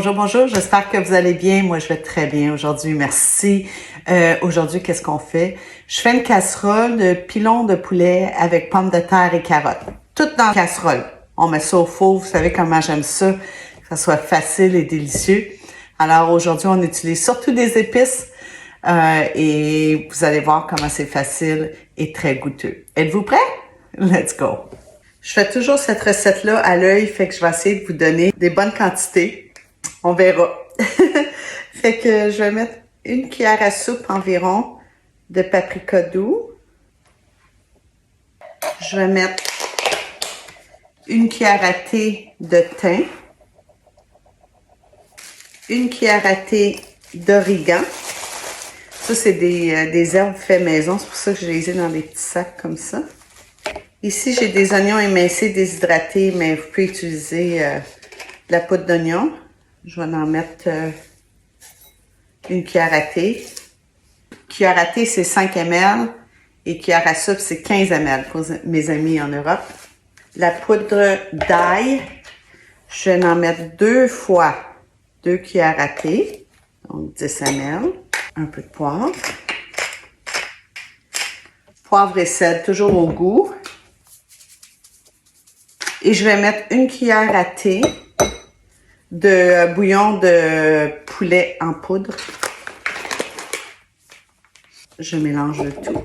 Bonjour, bonjour. J'espère que vous allez bien. Moi, je vais très bien aujourd'hui. Merci. Aujourd'hui, qu'est-ce qu'on fait? Je fais une casserole de pilons de poulet avec pommes de terre et carottes. Tout dans la casserole. On met ça au four. Vous savez comment j'aime ça. Que ça soit facile et délicieux. Alors, aujourd'hui, on utilise surtout des épices. Et vous allez voir comment c'est facile et très goûteux. Êtes-vous prêts? Let's go! Je fais toujours cette recette-là à l'œil, fait que je vais essayer de vous donner des bonnes quantités. On verra. Fait que je vais mettre une cuillère à soupe environ de paprika doux. Je vais mettre une cuillère à thé de thym. Une cuillère à thé d'origan. Ça, c'est des herbes faites maison. C'est pour ça que je les ai dans des petits sacs comme ça. Ici, j'ai des oignons émincés déshydratés, mais vous pouvez utiliser de la poudre d'oignon. Je vais en mettre une cuillère à thé. Cuillère à thé, c'est 5 ml et cuillère à soupe, c'est 15 ml pour mes amis en Europe. La poudre d'ail, je vais en mettre 2 fois 2 cuillères à thé, donc 10 ml. Un peu de poivre. Poivre et sel, toujours au goût. Et je vais mettre une cuillère à thé de bouillon de poulet en poudre. Je mélange le tout.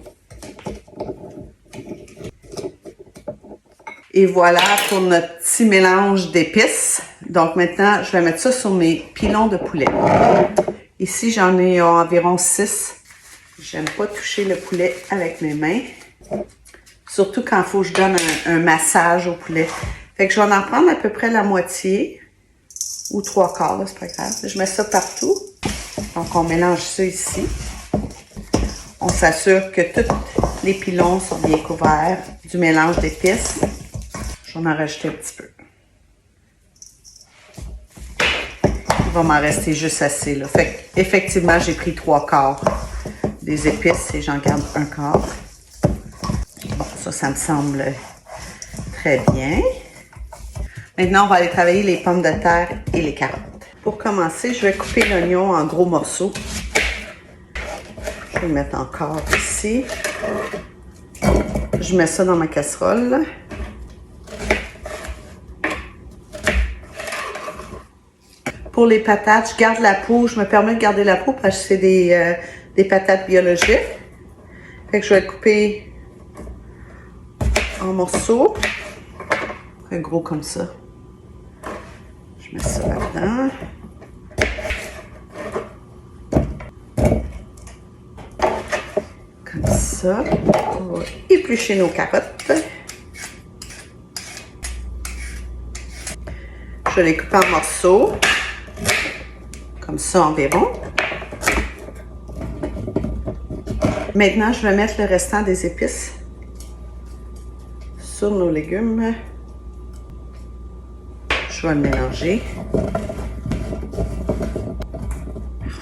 Et voilà pour notre petit mélange d'épices. Donc maintenant, je vais mettre ça sur mes pilons de poulet. Ici, j'en ai environ 6. J'aime pas toucher le poulet avec mes mains. Surtout quand il faut que je donne un massage au poulet. Fait que je vais en prendre à peu près la moitié. Ou 3/4, c'est pas grave. Je mets ça partout. Donc, on mélange ça ici. On s'assure que tous les pilons sont bien couverts du mélange d'épices. Je vais en rajouter un petit peu. Il va m'en rester juste assez, là. Fait que, effectivement, j'ai pris 3/4 des épices et j'en garde 1/4. Bon, ça me semble très bien. Maintenant, on va aller travailler les pommes de terre et les carottes. Pour commencer, je vais couper l'oignon en gros morceaux. Je vais le mettre encore ici. Je mets ça dans ma casserole. Pour les patates, je garde la peau. Je me permets de garder la peau parce que c'est des patates biologiques. Fait que je vais le couper en morceaux. Un gros comme ça. Je mets ça là-dedans. Comme ça. On va éplucher nos carottes. Je vais les couper en morceaux. Comme ça environ. Maintenant, je vais mettre le restant des épices sur nos légumes. Je vais le mélanger.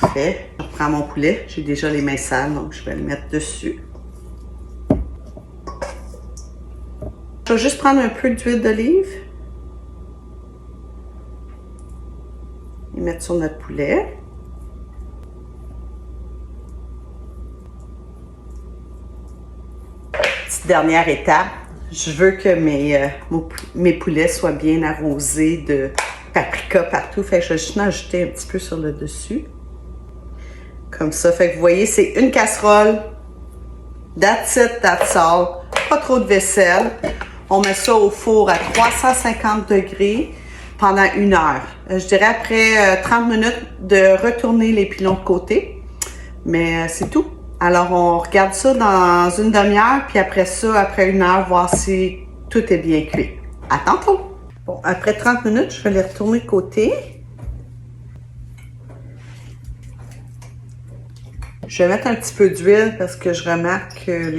Parfait. Je reprends mon poulet. J'ai déjà les mains sales, donc je vais le mettre dessus. Je vais juste prendre un peu d'huile d'olive et mettre sur notre poulet. Petite dernière étape. Je veux que mes poulets soient bien arrosés de paprika partout. Fait que je vais juste en ajouter un petit peu sur le dessus. Comme ça. Fait que vous voyez, c'est une casserole. That's it, that's all. Pas trop de vaisselle. On met ça au four à 350 degrés pendant 1 heure. Je dirais après 30 minutes de retourner les pilons de côté. Mais c'est tout. Alors, on regarde ça dans une demi-heure, puis après ça, après 1 heure, voir si tout est bien cuit. À tantôt! Bon, après 30 minutes, je vais les retourner de côté. Je vais mettre un petit peu d'huile parce que je remarque que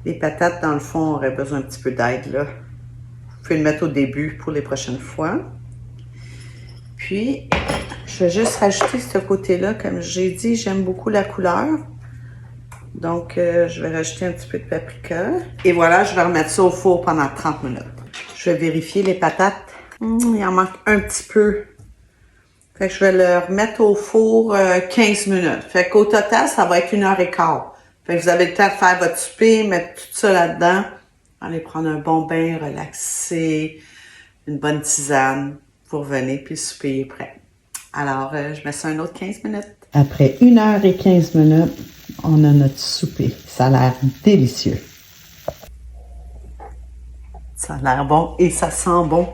les patates, dans le fond, auraient besoin un petit peu d'aide, là. Vous pouvez le mettre au début pour les prochaines fois. Puis, je vais juste rajouter ce côté-là. Comme j'ai dit, j'aime beaucoup la couleur. Donc, je vais rajouter un petit peu de paprika. Et voilà, je vais remettre ça au four pendant 30 minutes. Je vais vérifier les patates. Il en manque un petit peu Fait que je vais le remettre au four 15 minutes. Fait qu'au total, ça va être 1h15. Fait que vous avez le temps de faire votre souper, mettre tout ça là-dedans. Allez prendre un bon bain, relaxer, une bonne tisane. Vous revenez, puis le souper est prêt. Alors, je mets ça un autre 15 minutes. Après 1h15 minutes, on a notre souper. Ça a l'air délicieux. Ça a l'air bon et ça sent bon.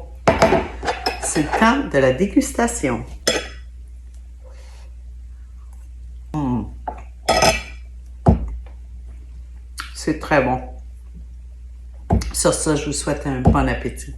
C'est le temps de la dégustation. C'est très bon. Sur ça, je vous souhaite un bon appétit.